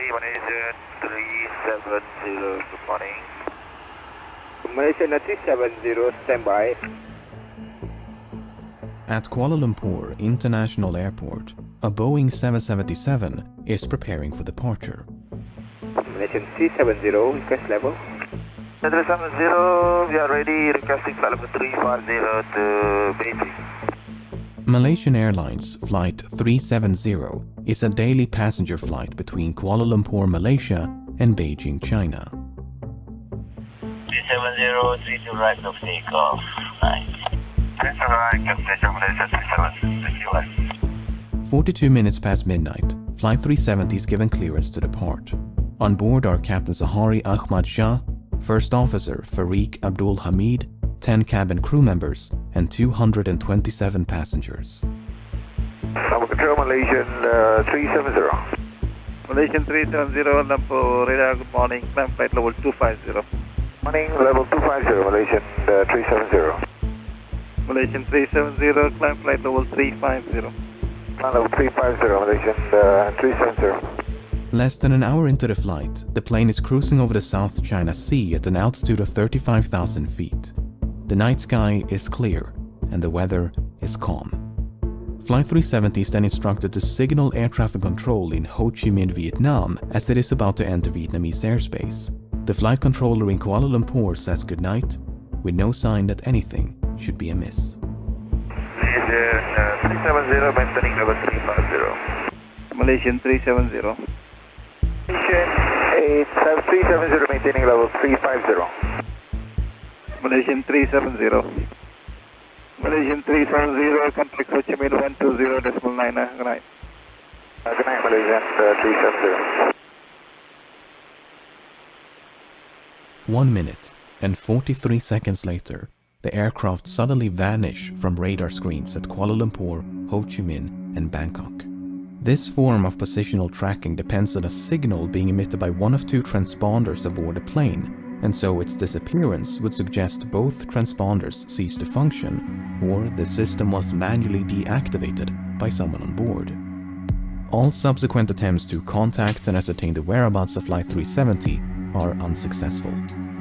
Malaysia 370, good morning. Malaysia 370, standby. At Kuala Lumpur International Airport, a Boeing 777 is preparing for departure. Malaysia 370, request level. 370, we are ready, requesting flight level 350 to Beijing. Malaysian Airlines Flight 370 is a daily passenger flight between Kuala Lumpur, Malaysia and Beijing, China. 370, 32 right of takeoff. Nice. That's alright, Captain Malaysia 370, thank you. 42 minutes past midnight, Flight 370 is given clearance to depart. On board are Captain Zahari Ahmad Shah, First Officer Fariq Abdul Hamid, 10 cabin crew members, and 227 passengers. Number control, Malaysian 370. Malaysian 370, Lumpur radar, good morning, climb flight level 250. Morning, level 250, Malaysian 370. Malaysian 370, climb flight level 350. Level 350, Malaysian 370. Less than an hour into the flight, the plane is cruising over the South China Sea at an altitude of 35,000 feet. The night sky is clear and the weather is calm. Flight 370 is then instructed to signal air traffic control in Ho Chi Minh, Vietnam, as it is about to enter Vietnamese airspace. The flight controller in Kuala Lumpur says goodnight, with no sign that anything should be amiss. Malaysian 370, maintaining level 350. Malaysian 370. Malaysian 370, maintaining level 350. Malaysian 370. Malaysian 370, contact Ho Chi Minh 120.9, good night. Good night, Malaysian 370. 1 minute and 43 seconds later, the aircraft suddenly vanish from radar screens at Kuala Lumpur, Ho Chi Minh, and Bangkok. This form of positional tracking depends on a signal being emitted by one of two transponders aboard a plane, and so its disappearance would suggest both transponders ceased to function, or the system was manually deactivated by someone on board. All subsequent attempts to contact and ascertain the whereabouts of Flight 370 are unsuccessful.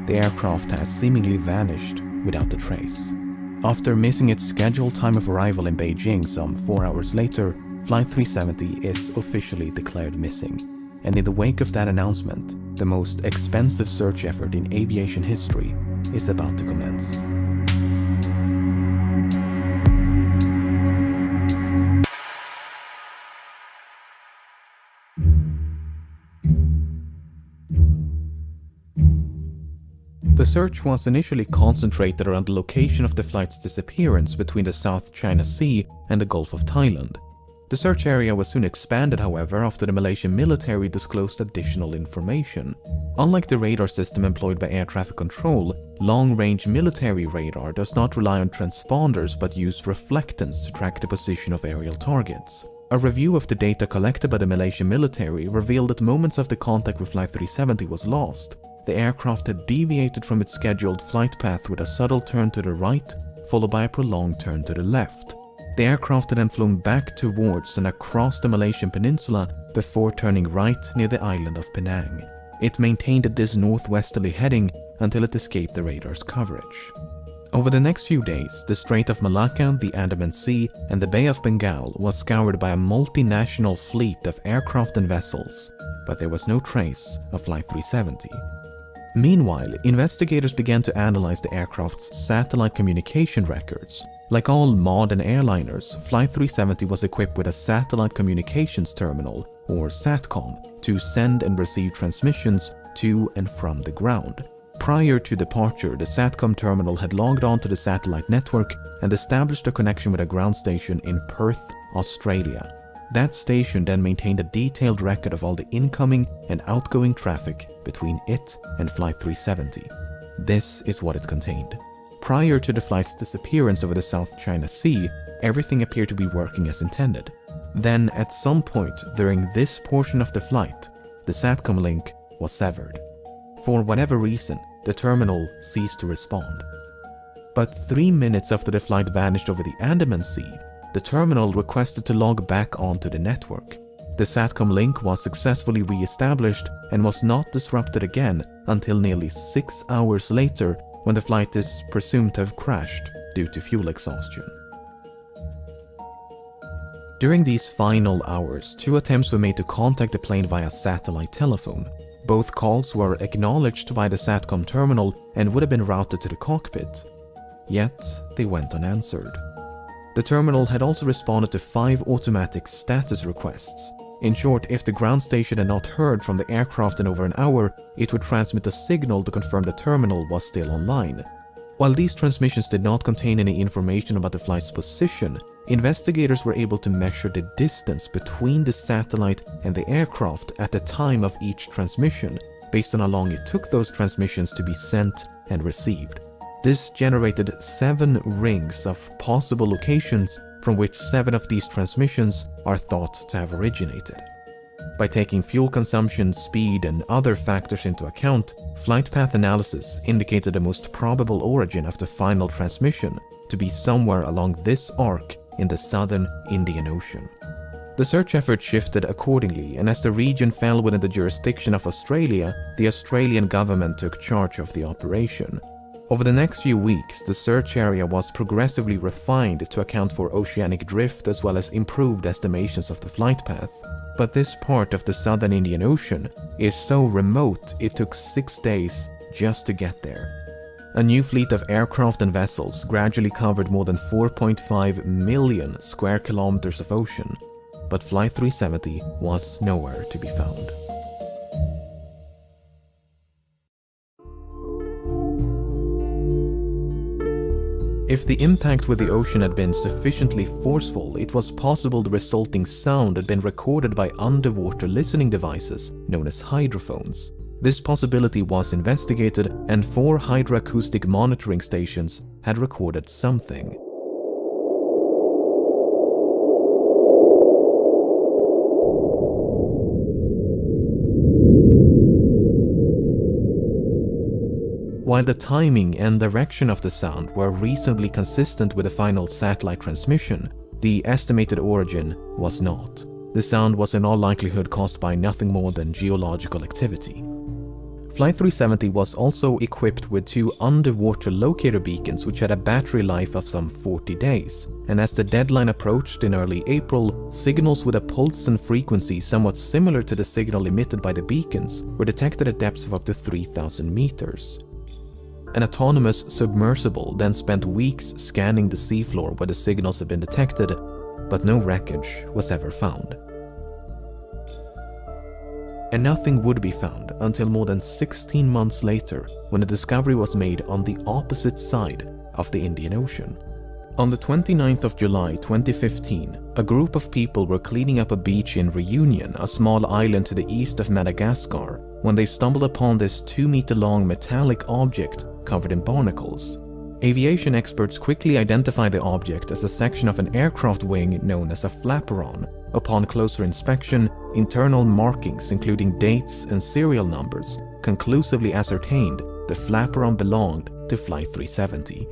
The aircraft has seemingly vanished without a trace. After missing its scheduled time of arrival in Beijing some 4 hours later, Flight 370 is officially declared missing. And in the wake of that announcement, the most expensive search effort in aviation history is about to commence. The search was initially concentrated around the location of the flight's disappearance between the South China Sea and the Gulf of Thailand. The search area was soon expanded, however, after the Malaysian military disclosed additional information. Unlike the radar system employed by air traffic control, long-range military radar does not rely on transponders but use reflectance to track the position of aerial targets. A review of the data collected by the Malaysian military revealed that moments after contact with Flight 370 was lost, the aircraft had deviated from its scheduled flight path with a subtle turn to the right, followed by a prolonged turn to the left. The aircraft had then flown back towards and across the Malaysian peninsula before turning right near the island of Penang. It maintained this northwesterly heading until it escaped the radar's coverage. Over the next few days, the Strait of Malacca, the Andaman Sea, and the Bay of Bengal was scoured by a multinational fleet of aircraft and vessels, but there was no trace of Flight 370. Meanwhile, investigators began to analyze the aircraft's satellite communication records. Like all modern airliners, Flight 370 was equipped with a satellite communications terminal, or SATCOM, to send and receive transmissions to and from the ground. Prior to departure, the SATCOM terminal had logged onto the satellite network and established a connection with a ground station in Perth, Australia. That station then maintained a detailed record of all the incoming and outgoing traffic between it and Flight 370. This is what it contained. Prior to the flight's disappearance over the South China Sea, everything appeared to be working as intended. Then, at some point during this portion of the flight, the SATCOM link was severed. For whatever reason, the terminal ceased to respond. But 3 minutes after the flight vanished over the Andaman Sea, the terminal requested to log back onto the network. The SATCOM link was successfully re-established and was not disrupted again until nearly 6 hours later, when the flight is presumed to have crashed due to fuel exhaustion. During these final hours, 2 attempts were made to contact the plane via satellite telephone. Both calls were acknowledged by the SATCOM terminal and would have been routed to the cockpit. Yet, they went unanswered. The terminal had also responded to 5 automatic status requests. In short, if the ground station had not heard from the aircraft in over an hour, it would transmit a signal to confirm the terminal was still online. While these transmissions did not contain any information about the flight's position, investigators were able to measure the distance between the satellite and the aircraft at the time of each transmission, based on how long it took those transmissions to be sent and received. This generated 7 rings of possible locations, from which 7 of these transmissions are thought to have originated. By taking fuel consumption, speed, and other factors into account, flight path analysis indicated the most probable origin of the final transmission to be somewhere along this arc in the southern Indian Ocean. The search effort shifted accordingly, and as the region fell within the jurisdiction of Australia, the Australian government took charge of the operation. Over the next few weeks, the search area was progressively refined to account for oceanic drift as well as improved estimations of the flight path. But this part of the southern Indian Ocean is so remote it took 6 days just to get there. A new fleet of aircraft and vessels gradually covered more than 4.5 million square kilometers of ocean, but Flight 370 was nowhere to be found. If the impact with the ocean had been sufficiently forceful, it was possible the resulting sound had been recorded by underwater listening devices known as hydrophones. This possibility was investigated, and 4 hydroacoustic monitoring stations had recorded something. While the timing and direction of the sound were reasonably consistent with the final satellite transmission, the estimated origin was not. The sound was in all likelihood caused by nothing more than geological activity. Flight 370 was also equipped with 2 underwater locator beacons which had a battery life of some 40 days, and as the deadline approached in early April, signals with a pulse and frequency somewhat similar to the signal emitted by the beacons were detected at depths of up to 3,000 meters. An autonomous submersible then spent weeks scanning the seafloor where the signals had been detected, but no wreckage was ever found. And nothing would be found until more than 16 months later, when a discovery was made on the opposite side of the Indian Ocean. On the 29th of July 2015, a group of people were cleaning up a beach in Reunion, a small island to the east of Madagascar, when they stumbled upon this 2-meter-long metallic object covered in barnacles. Aviation experts quickly identified the object as a section of an aircraft wing known as a flaperon. Upon closer inspection, internal markings including dates and serial numbers conclusively ascertained the flaperon belonged to Flight 370.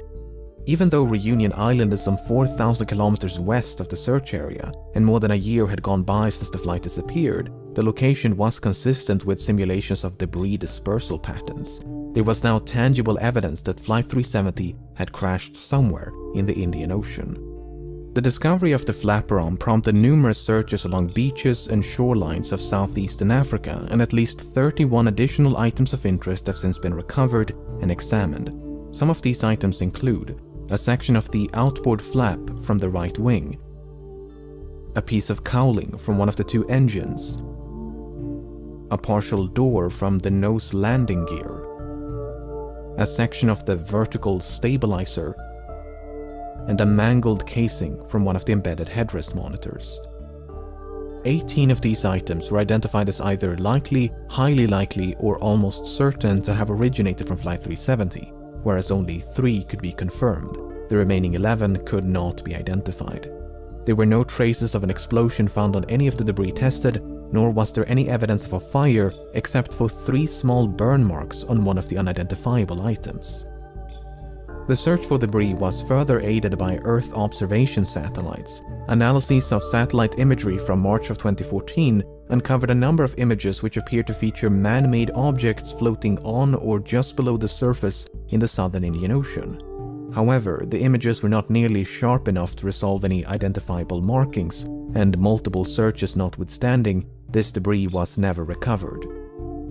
Even though Reunion Island is some 4,000 kilometers west of the search area, and more than a year had gone by since the flight disappeared, the location was consistent with simulations of debris dispersal patterns. There was now tangible evidence that Flight 370 had crashed somewhere in the Indian Ocean. The discovery of the flaperon prompted numerous searches along beaches and shorelines of southeastern Africa, and at least 31 additional items of interest have since been recovered and examined. Some of these items include a section of the outboard flap from the right wing, a piece of cowling from one of the 2 engines, a partial door from the nose landing gear, a section of the vertical stabilizer, and a mangled casing from one of the embedded headrest monitors. 18 of these items were identified as either likely, highly likely, or almost certain to have originated from Flight 370, whereas only 3 could be confirmed. The remaining 11 could not be identified. There were no traces of an explosion found on any of the debris tested, nor was there any evidence of a fire except for 3 small burn marks on one of the unidentifiable items. The search for debris was further aided by Earth observation satellites. Analyses of satellite imagery from March of 2014 uncovered a number of images which appeared to feature man-made objects floating on or just below the surface in the southern Indian Ocean. However, the images were not nearly sharp enough to resolve any identifiable markings, and multiple searches notwithstanding, this debris was never recovered.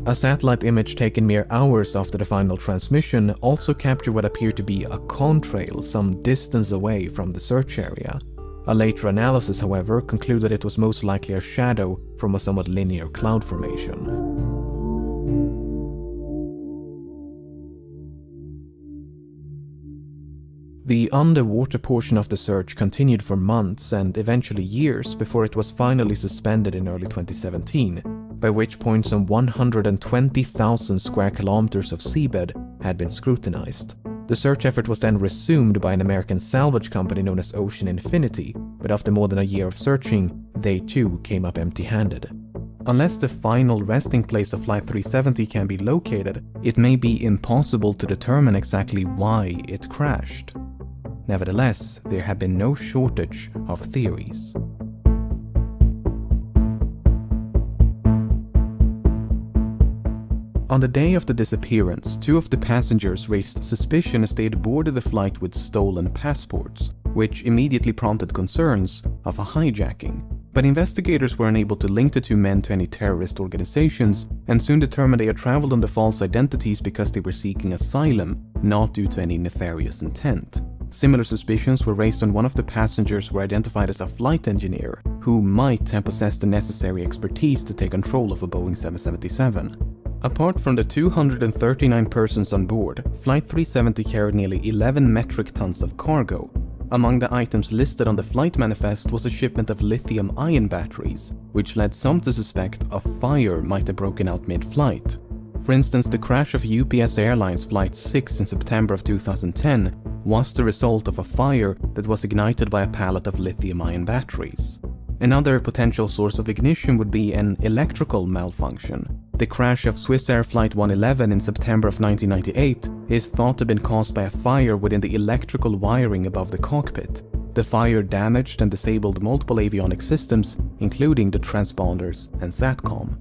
A satellite image taken mere hours after the final transmission also captured what appeared to be a contrail some distance away from the search area. A later analysis, however, concluded it was most likely a shadow from a somewhat linear cloud formation. The underwater portion of the search continued for months and eventually years before it was finally suspended in early 2017, by which point some 120,000 square kilometers of seabed had been scrutinized. The search effort was then resumed by an American salvage company known as Ocean Infinity, but after more than a year of searching, they too came up empty-handed. Unless the final resting place of Flight 370 can be located, it may be impossible to determine exactly why it crashed. Nevertheless, there have been no shortage of theories. On the day of the disappearance, two of the passengers raised suspicion as they had boarded the flight with stolen passports, which immediately prompted concerns of a hijacking. But investigators were unable to link the two men to any terrorist organizations and soon determined they had traveled under false identities because they were seeking asylum, not due to any nefarious intent. Similar suspicions were raised when one of the passengers were identified as a flight engineer who might have possessed the necessary expertise to take control of a Boeing 777. Apart from the 239 persons on board, Flight 370 carried nearly 11 metric tons of cargo. Among the items listed on the flight manifest was a shipment of lithium-ion batteries, which led some to suspect a fire might have broken out mid-flight. For instance, the crash of UPS Airlines Flight 6 in September of 2010 was the result of a fire that was ignited by a pallet of lithium-ion batteries. Another potential source of ignition would be an electrical malfunction. The crash of Swiss Air Flight 111 in September of 1998 is thought to have been caused by a fire within the electrical wiring above the cockpit. The fire damaged and disabled multiple avionics systems, including the transponders and SATCOM.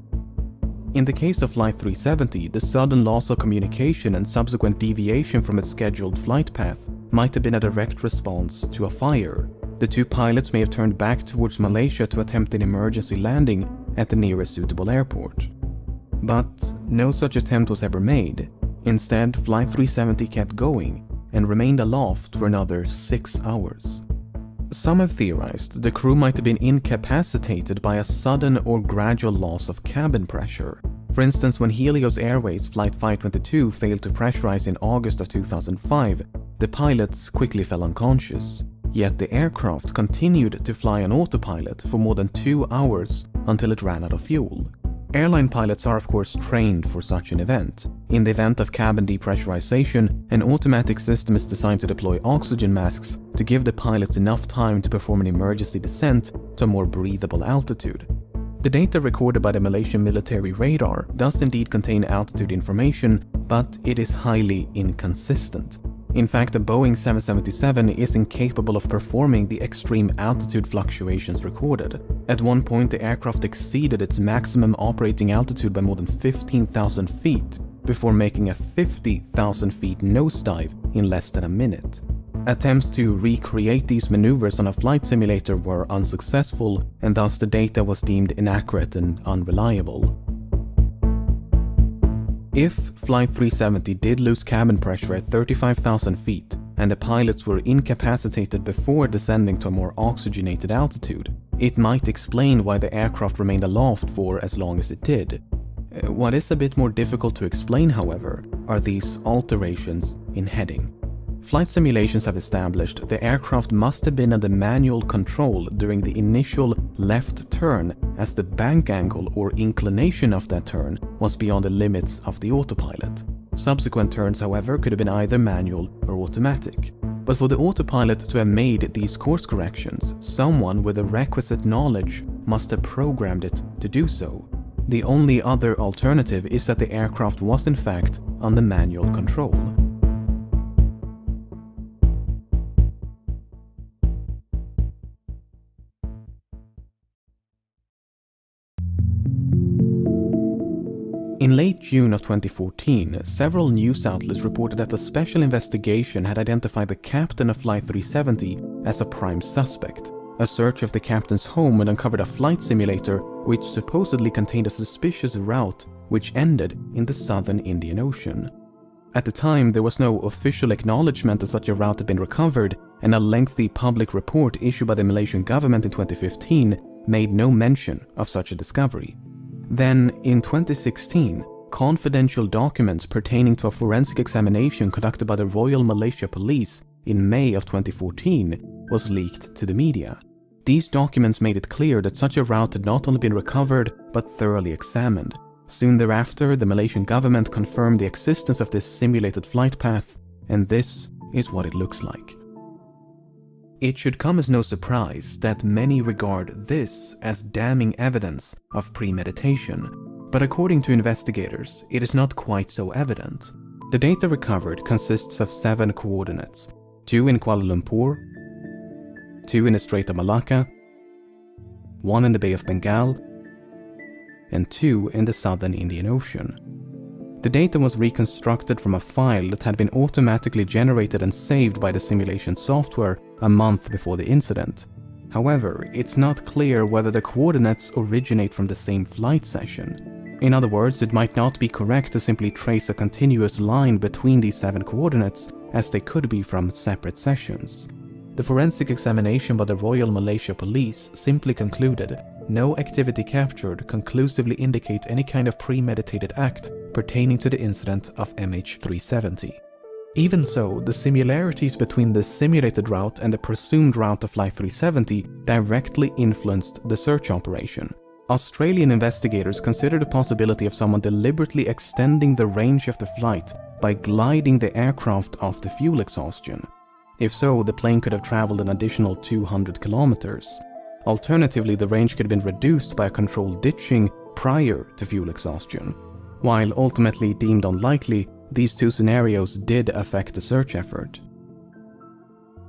In the case of Flight 370, the sudden loss of communication and subsequent deviation from its scheduled flight path might have been a direct response to a fire. The two pilots may have turned back towards Malaysia to attempt an emergency landing at the nearest suitable airport. But no such attempt was ever made. Instead, Flight 370 kept going and remained aloft for another 6 hours. Some have theorized the crew might have been incapacitated by a sudden or gradual loss of cabin pressure. For instance, when Helios Airways Flight 522 failed to pressurize in August of 2005, the pilots quickly fell unconscious. Yet the aircraft continued to fly on autopilot for more than 2 hours until it ran out of fuel. Airline pilots are of course trained for such an event. In the event of cabin depressurization, an automatic system is designed to deploy oxygen masks to give the pilots enough time to perform an emergency descent to a more breathable altitude. The data recorded by the Malaysian military radar does indeed contain altitude information, but it is highly inconsistent. In fact, the Boeing 777 is incapable of performing the extreme altitude fluctuations recorded. At one point, the aircraft exceeded its maximum operating altitude by more than 15,000 feet, before making a 50,000 feet nosedive in less than a minute. Attempts to recreate these maneuvers on a flight simulator were unsuccessful, and thus the data was deemed inaccurate and unreliable. If Flight 370 did lose cabin pressure at 35,000 feet, and the pilots were incapacitated before descending to a more oxygenated altitude, it might explain why the aircraft remained aloft for as long as it did. What is a bit more difficult to explain, however, are these alterations in heading. Flight simulations have established the aircraft must have been under manual control during the initial left turn, as the bank angle or inclination of that turn was beyond the limits of the autopilot. Subsequent turns, however, could have been either manual or automatic. But for the autopilot to have made these course corrections, someone with the requisite knowledge must have programmed it to do so. The only other alternative is that the aircraft was in fact under manual control. June of 2014, several news outlets reported that a special investigation had identified the captain of Flight 370 as a prime suspect. A search of the captain's home had uncovered a flight simulator which supposedly contained a suspicious route which ended in the southern Indian Ocean. At the time, there was no official acknowledgement that such a route had been recovered, and a lengthy public report issued by the Malaysian government in 2015 made no mention of such a discovery. Then, in 2016, confidential documents pertaining to a forensic examination conducted by the Royal Malaysia Police in May of 2014 was leaked to the media. These documents made it clear that such a route had not only been recovered, but thoroughly examined. Soon thereafter, the Malaysian government confirmed the existence of this simulated flight path, and this is what it looks like. It should come as no surprise that many regard this as damning evidence of premeditation, but according to investigators, it is not quite so evident. The data recovered consists of 7 coordinates, 2 in Kuala Lumpur, 2 in the Strait of Malacca, 1 in the Bay of Bengal, and 2 in the southern Indian Ocean. The data was reconstructed from a file that had been automatically generated and saved by the simulation software a month before the incident. However, it's not clear whether the coordinates originate from the same flight session. In other words, it might not be correct to simply trace a continuous line between these 7 coordinates, as they could be from separate sessions. The forensic examination by the Royal Malaysia Police simply concluded no activity captured conclusively indicate any kind of premeditated act pertaining to the incident of MH370. Even so, the similarities between the simulated route and the presumed route of Flight 370 directly influenced the search operation. Australian investigators considered the possibility of someone deliberately extending the range of the flight by gliding the aircraft after fuel exhaustion. If so, the plane could have traveled an additional 200 kilometers. Alternatively, the range could have been reduced by a controlled ditching prior to fuel exhaustion. While ultimately deemed unlikely, these 2 scenarios did affect the search effort.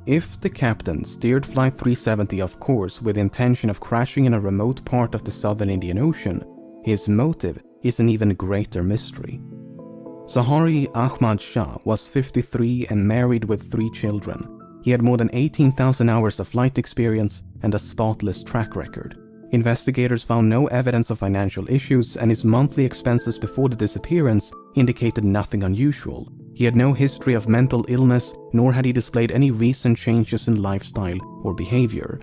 If the captain steered Flight 370 off course with the intention of crashing in a remote part of the southern Indian Ocean, his motive is an even greater mystery. Zahari Ahmad Shah was 53 and married with 3 children. He had more than 18,000 hours of flight experience and a spotless track record. Investigators found no evidence of financial issues, and his monthly expenses before the disappearance indicated nothing unusual. He had no history of mental illness, nor had he displayed any recent changes in lifestyle or behavior.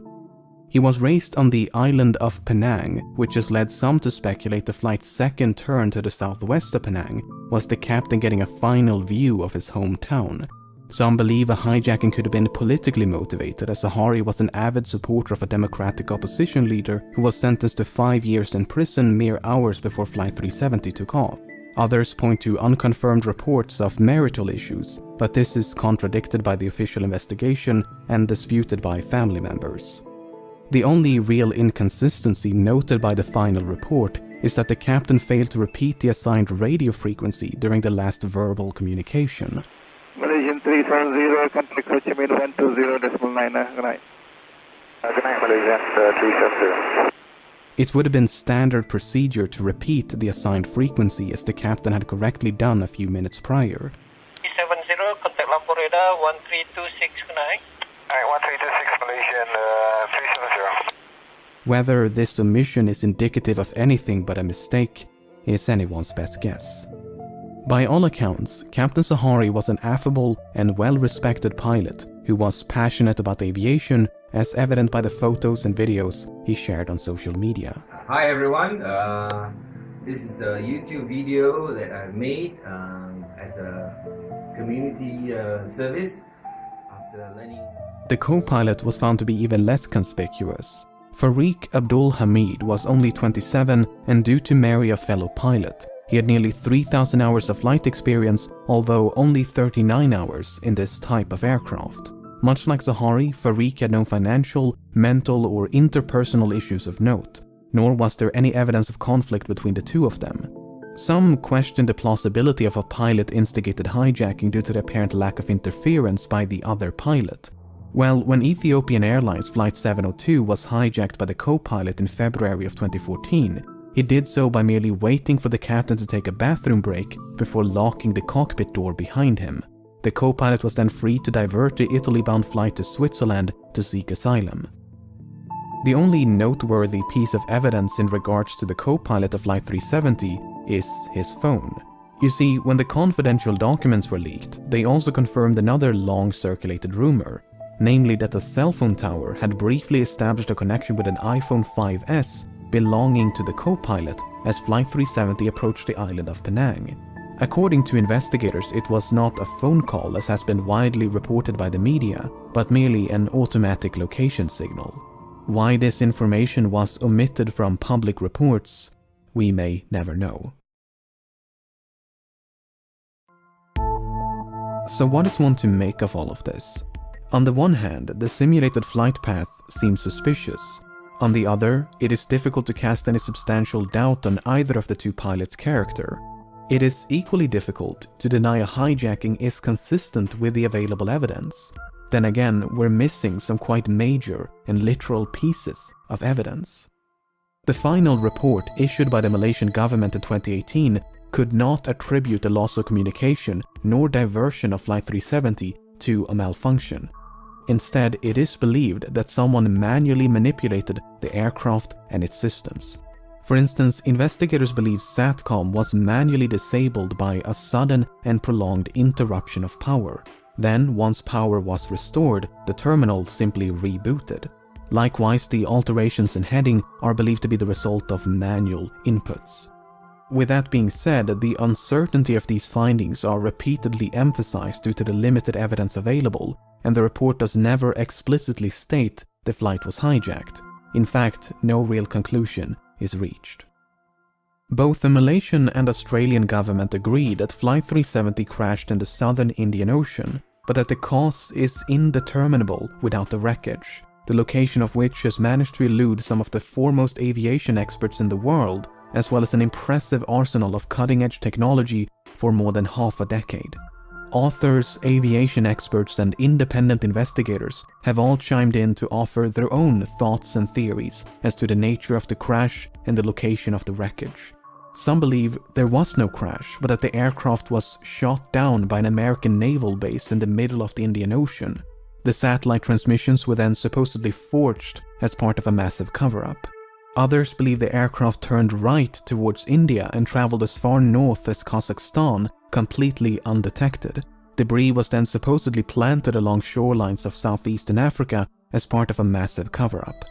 He was raised on the island of Penang, which has led some to speculate the flight's second turn to the southwest of Penang was the captain getting a final view of his hometown. Some believe a hijacking could have been politically motivated, as Zahari was an avid supporter of a democratic opposition leader who was sentenced to 5 years in prison mere hours before Flight 370 took off. Others point to unconfirmed reports of marital issues, but this is contradicted by the official investigation and disputed by family members. The only real inconsistency noted by the final report is that the captain failed to repeat the assigned radio frequency during the last verbal communication. Malaysian 370, contact Ho Chi Minh 120.9. Good night. Good night, Malaysian 370. It would have been standard procedure to repeat the assigned frequency, as the captain had correctly done a few minutes prior. 370, contact Lampur radar 1326, good night. Alright, 1326 Malaysian 370. Whether this omission is indicative of anything but a mistake is anyone's best guess. By all accounts, Captain Zahari was an affable and well-respected pilot who was passionate about aviation, as evident by the photos and videos he shared on social media. Hi everyone, this is a YouTube video that I made as a community service after learning. The co-pilot was found to be even less conspicuous. Farik Abdul Hamid was only 27 and due to marry a fellow pilot. He had nearly 3,000 hours of flight experience, although only 39 hours in this type of aircraft. Much like Zahari, Farik had no financial, mental or interpersonal issues of note, nor was there any evidence of conflict between the two of them. Some questioned the plausibility of a pilot-instigated hijacking due to the apparent lack of interference by the other pilot. Well, when Ethiopian Airlines Flight 702 was hijacked by the co-pilot in February of 2014, He did so by merely waiting for the captain to take a bathroom break before locking the cockpit door behind him. The co-pilot was then free to divert the Italy-bound flight to Switzerland to seek asylum. The only noteworthy piece of evidence in regards to the co-pilot of Flight 370 is his phone. You see, when the confidential documents were leaked, they also confirmed another long-circulated rumor, namely that a cell phone tower had briefly established a connection with an iPhone 5S belonging to the co-pilot as Flight 370 approached the island of Penang. According to investigators, it was not a phone call as has been widely reported by the media, but merely an automatic location signal. Why this information was omitted from public reports, we may never know. So what is one to make of all of this? On the one hand, the simulated flight path seems suspicious. On the other, it is difficult to cast any substantial doubt on either of the two pilots' character. It is equally difficult to deny a hijacking is consistent with the available evidence. Then again, we're missing some quite major and literal pieces of evidence. The final report issued by the Malaysian government in 2018 could not attribute the loss of communication nor diversion of Flight 370 to a malfunction. Instead, it is believed that someone manually manipulated the aircraft and its systems. For instance, investigators believe SATCOM was manually disabled by a sudden and prolonged interruption of power. Then, once power was restored, the terminal simply rebooted. Likewise, the alterations in heading are believed to be the result of manual inputs. With that being said, the uncertainty of these findings are repeatedly emphasized due to the limited evidence available, and the report does never explicitly state the flight was hijacked. In fact, no real conclusion is reached. Both the Malaysian and Australian government agree that Flight 370 crashed in the southern Indian Ocean, but that the cause is indeterminable without the wreckage, the location of which has managed to elude some of the foremost aviation experts in the world, as well as an impressive arsenal of cutting-edge technology for more than half a decade. Authors, aviation experts, and independent investigators have all chimed in to offer their own thoughts and theories as to the nature of the crash and the location of the wreckage. Some believe there was no crash, but that the aircraft was shot down by an American naval base in the middle of the Indian Ocean. The satellite transmissions were then supposedly forged as part of a massive cover-up. Others believe the aircraft turned right towards India and traveled as far north as Kazakhstan, completely undetected. Debris was then supposedly planted along shorelines of southeastern Africa as part of a massive cover-up.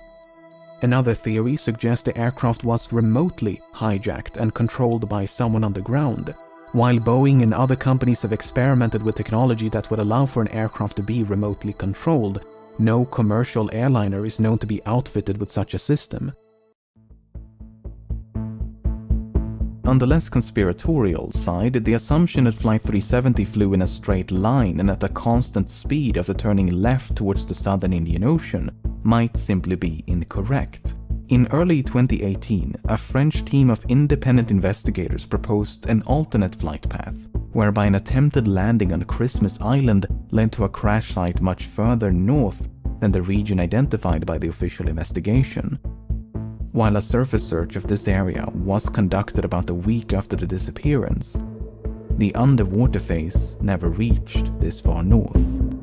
Another theory suggests the aircraft was remotely hijacked and controlled by someone on the ground. While Boeing and other companies have experimented with technology that would allow for an aircraft to be remotely controlled, no commercial airliner is known to be outfitted with such a system. On the less conspiratorial side, the assumption that Flight 370 flew in a straight line and at a constant speed after turning left towards the southern Indian Ocean might simply be incorrect. In early 2018, a French team of independent investigators proposed an alternate flight path, whereby an attempted landing on Christmas Island led to a crash site much further north than the region identified by the official investigation. While a surface search of this area was conducted about a week after the disappearance, the underwater phase never reached this far north.